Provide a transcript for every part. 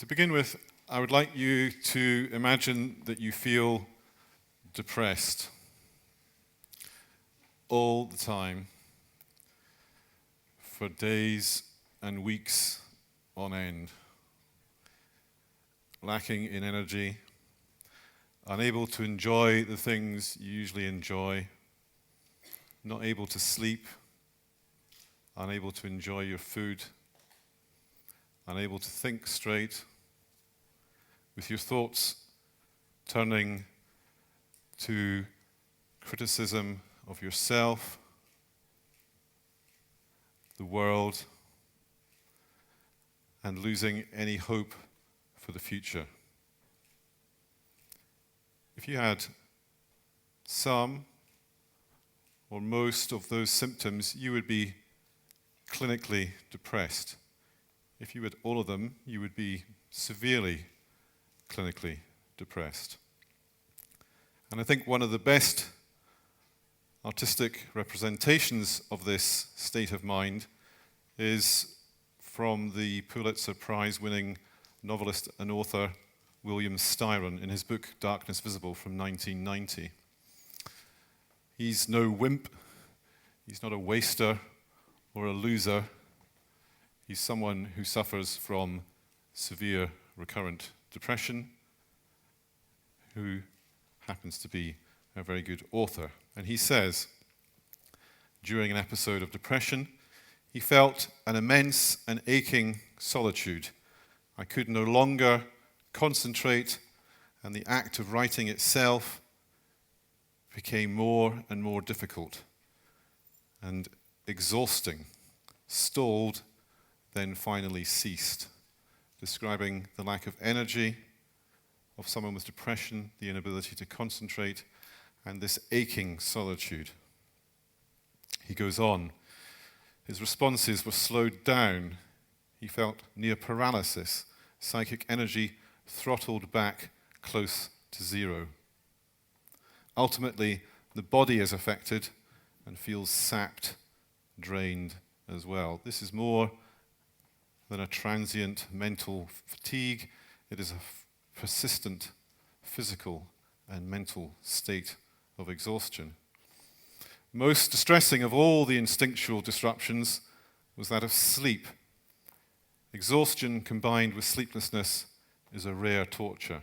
To begin with, I would like you to imagine that you feel depressed all the time for days and weeks on end, lacking in energy, unable to enjoy the things you usually enjoy, not able to sleep, unable to enjoy your food, unable to think straight, with your thoughts turning to criticism of yourself, the world, and losing any hope for the future. If you had some or most of those symptoms, you would be clinically depressed. If you had all of them, you would be severely clinically depressed. And I think one of the best artistic representations of this state of mind is from the Pulitzer Prize-winning novelist and author William Styron in his book Darkness Visible from 1990. He's no wimp, he's not a waster or a loser. He's someone who suffers from severe recurrent depression, who happens to be a very good author. And he says, during an episode of depression, he felt an immense and aching solitude. I could no longer concentrate, and the act of writing itself became more and more difficult and exhausting, stalled, then finally ceased, describing the lack of energy of someone with depression, the inability to concentrate, and this aching solitude. He goes on, his responses were slowed down. He felt near paralysis, psychic energy throttled back close to zero. Ultimately, the body is affected and feels sapped, drained as well. This is more than a transient mental fatigue. It is a persistent physical and mental state of exhaustion. Most distressing of all the instinctual disruptions was that of sleep. Exhaustion combined with sleeplessness is a rare torture.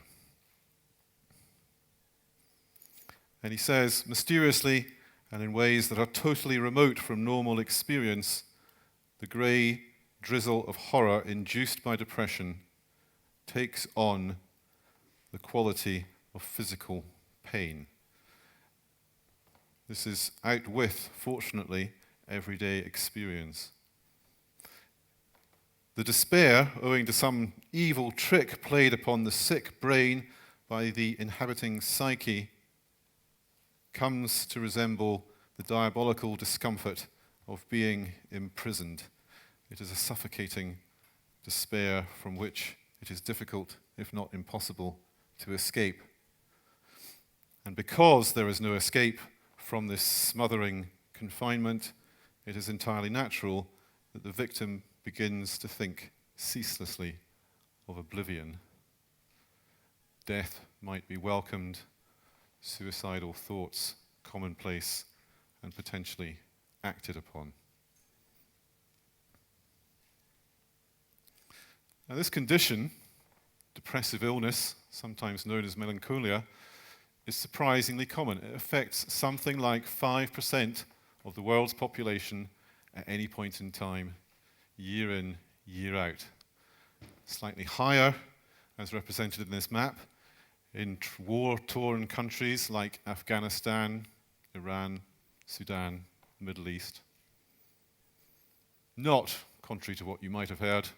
And he says, mysteriously and in ways that are totally remote from normal experience, the grey drizzle of horror induced by depression takes on the quality of physical pain. This is out with, fortunately, everyday experience. The despair, owing to some evil trick played upon the sick brain by the inhabiting psyche, comes to resemble the diabolical discomfort of being imprisoned. It is a suffocating despair from which it is difficult, if not impossible, to escape. And because there is no escape from this smothering confinement, it is entirely natural that the victim begins to think ceaselessly of oblivion. Death might be welcomed, suicidal thoughts commonplace and potentially acted upon. Now, this condition, depressive illness, sometimes known as melancholia, is surprisingly common. It affects something like 5% of the world's population at any point in time, year in, year out. Slightly higher, as represented in this map, in war-torn countries like Afghanistan, Iran, Sudan, the Middle East. Not, contrary to what you might have heard,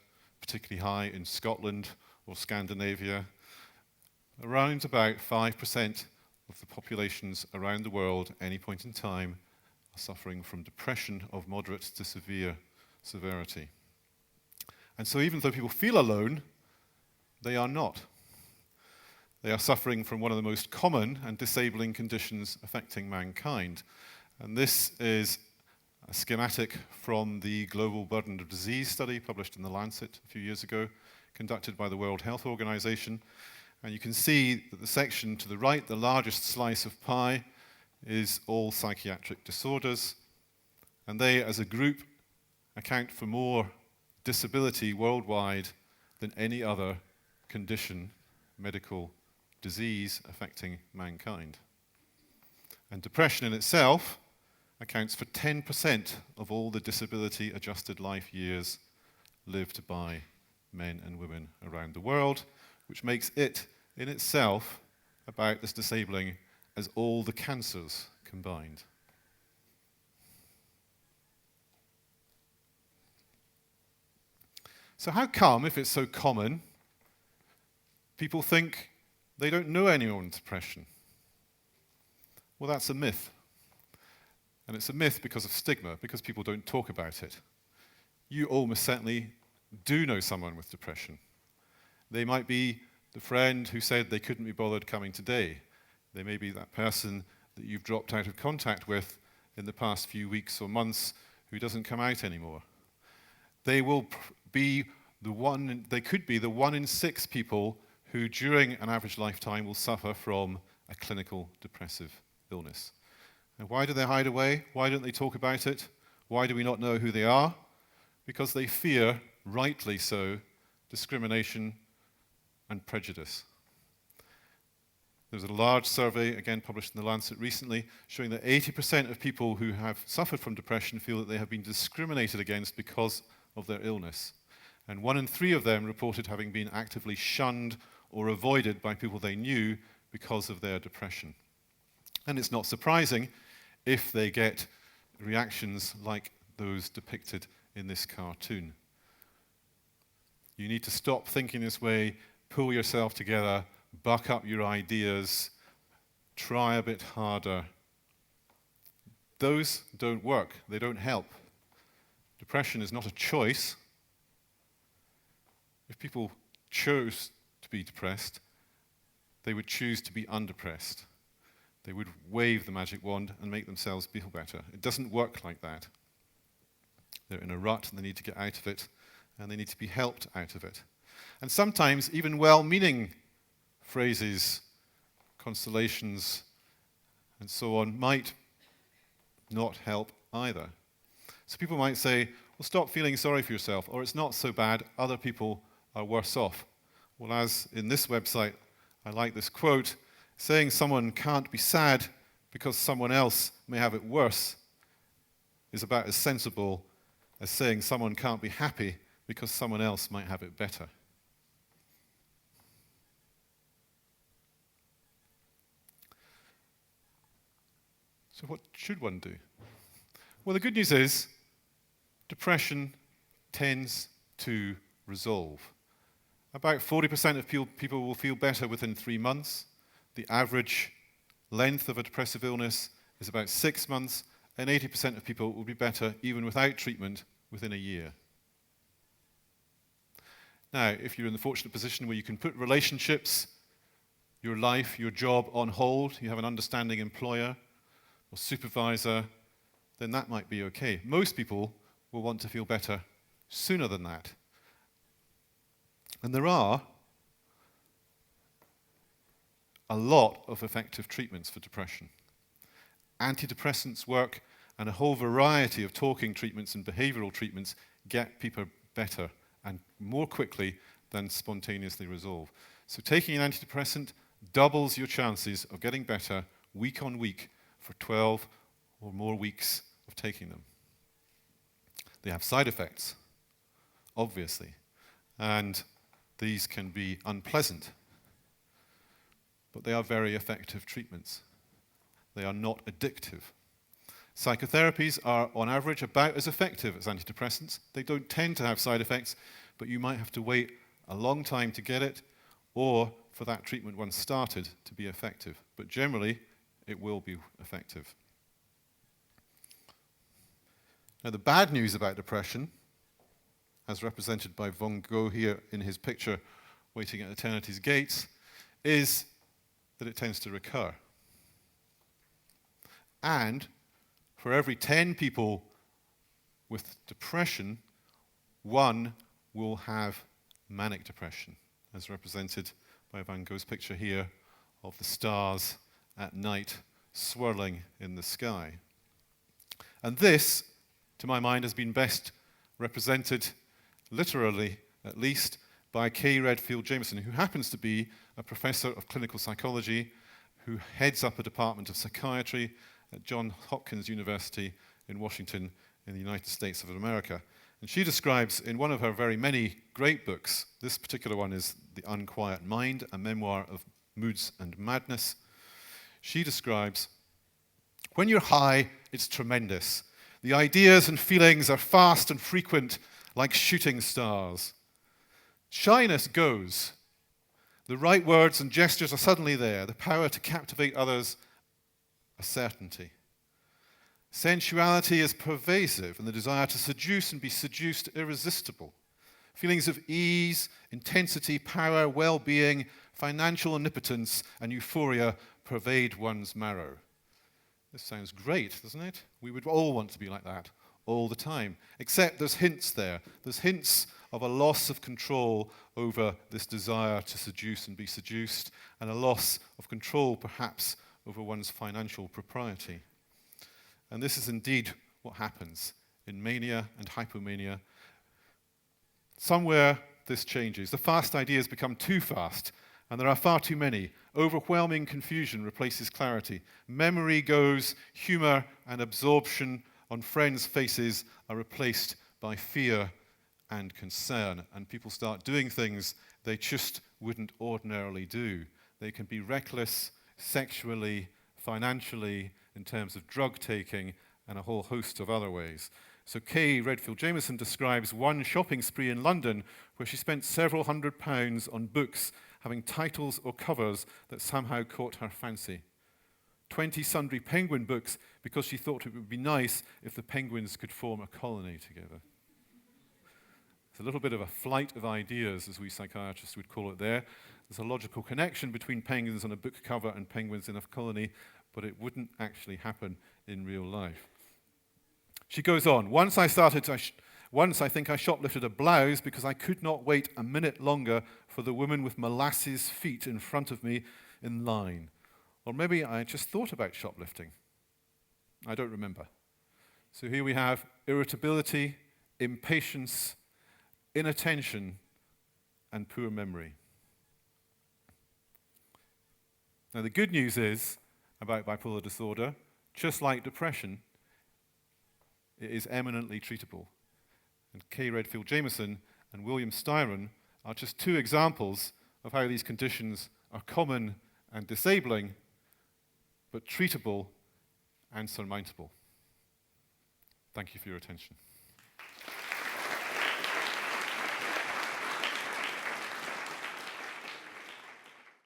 particularly high in Scotland or Scandinavia. Around about 5% of the populations around the world at any point in time are suffering from depression of moderate to severe severity. And so even though people feel alone, they are not. They are suffering from one of the most common and disabling conditions affecting mankind. And this is a schematic from the Global Burden of Disease study published in The Lancet a few years ago, conducted by the World Health Organization. And you can see that the section to the right, the largest slice of pie, is all psychiatric disorders. And they, as a group, account for more disability worldwide than any other condition, medical disease affecting mankind. And depression in itself accounts for 10% of all the disability-adjusted life years lived by men and women around the world, which makes it, in itself, about as disabling as all the cancers combined. So how come, if it's so common, people think they don't know anyone with depression? Well, that's a myth. And it's a myth because of stigma, because people don't talk about it. You almost certainly do know someone with depression. They might be the friend who said they couldn't be bothered coming today. They may be that person that you've dropped out of contact with in the past few weeks or months who doesn't come out anymore. They will be they could be the 1 in 6 people who during an average lifetime will suffer from a clinical depressive illness. And why do they hide away? Why don't they talk about it? Why do we not know who they are? Because they fear, rightly so, discrimination and prejudice. There was a large survey, again published in The Lancet recently, showing that 80% of people who have suffered from depression feel that they have been discriminated against because of their illness. And 1 in 3 of them reported having been actively shunned or avoided by people they knew because of their depression. And it's not surprising if they get reactions like those depicted in this cartoon. You need to stop thinking this way, pull yourself together, buck up your ideas, try a bit harder. Those don't work, they don't help. Depression is not a choice. If people chose to be depressed, they would choose to be undepressed. They would wave the magic wand and make themselves feel better. It doesn't work like that. They're in a rut and they need to get out of it, and they need to be helped out of it. And sometimes even well-meaning phrases, consolations, and so on might not help either. So people might say, well, stop feeling sorry for yourself, or it's not so bad, other people are worse off. Well, as in this website, I like this quote, saying someone can't be sad because someone else may have it worse is about as sensible as saying someone can't be happy because someone else might have it better. So what should one do? Well, the good news is depression tends to resolve. About 40% of people will feel better within 3 months. The average length of a depressive illness is about 6 months, and 80% of people will be better even without treatment within a year. Now, if you're in the fortunate position where you can put relationships, your life, your job on hold, you have an understanding employer or supervisor, then that might be okay. Most people will want to feel better sooner than that. And there are a lot of effective treatments for depression. Antidepressants work, and a whole variety of talking treatments and behavioral treatments get people better and more quickly than spontaneously resolve. So taking an antidepressant doubles your chances of getting better week on week for 12 or more weeks of taking them. They have side effects, obviously, and these can be unpleasant, but they are very effective treatments. They are not addictive. Psychotherapies are, on average, about as effective as antidepressants. They don't tend to have side effects, but you might have to wait a long time to get it, or for that treatment once started to be effective. But generally, it will be effective. Now, the bad news about depression, as represented by Van Gogh here in his picture, Waiting at Eternity's Gates, is that it tends to recur. And for every 10 people with depression, 1 will have manic depression, as represented by Van Gogh's picture here of the stars at night swirling in the sky. And this, to my mind, has been best represented, literally at least, by Kay Redfield Jamieson, who happens to be a professor of clinical psychology who heads up a department of psychiatry at Johns Hopkins University in Washington in the United States of America. And she describes in one of her very many great books, this particular one is The Unquiet Mind, a memoir of moods and madness. She describes, when you're high, it's tremendous. The ideas and feelings are fast and frequent, like shooting stars. Shyness goes. The right words and gestures are suddenly there, the power to captivate others, a certainty. Sensuality is pervasive, and the desire to seduce and be seduced irresistible. Feelings of ease, intensity, power, well-being, financial omnipotence, and euphoria pervade one's marrow. This sounds great, doesn't it? We would all want to be like that all the time. Except there's hints there. There's hints of a loss of control over this desire to seduce and be seduced, and a loss of control, perhaps, over one's financial propriety. And this is indeed what happens in mania and hypomania. Somewhere this changes. The fast ideas become too fast, and there are far too many. Overwhelming confusion replaces clarity. Memory goes, humor and absorption on friends' faces are replaced by fear and concern, and people start doing things they just wouldn't ordinarily do. They can be reckless sexually, financially, in terms of drug taking, and a whole host of other ways. So Kay Redfield Jamieson describes one shopping spree in London where she spent several £100s on books having titles or covers that somehow caught her fancy. 20 sundry penguin books because she thought it would be nice if the penguins could form a colony together. It's a little bit of a flight of ideas, as we psychiatrists would call it there. There's a logical connection between penguins on a book cover and penguins in a colony, but it wouldn't actually happen in real life. She goes on, once I think I shoplifted a blouse because I could not wait a minute longer for the woman with molasses feet in front of me in line. Or maybe I just thought about shoplifting. I don't remember. So here we have irritability, impatience, inattention, and poor memory. Now the good news is about bipolar disorder, just like depression, it is eminently treatable. And Kay Redfield Jamieson and William Styron are just two examples of how these conditions are common and disabling, but treatable and surmountable. Thank you for your attention.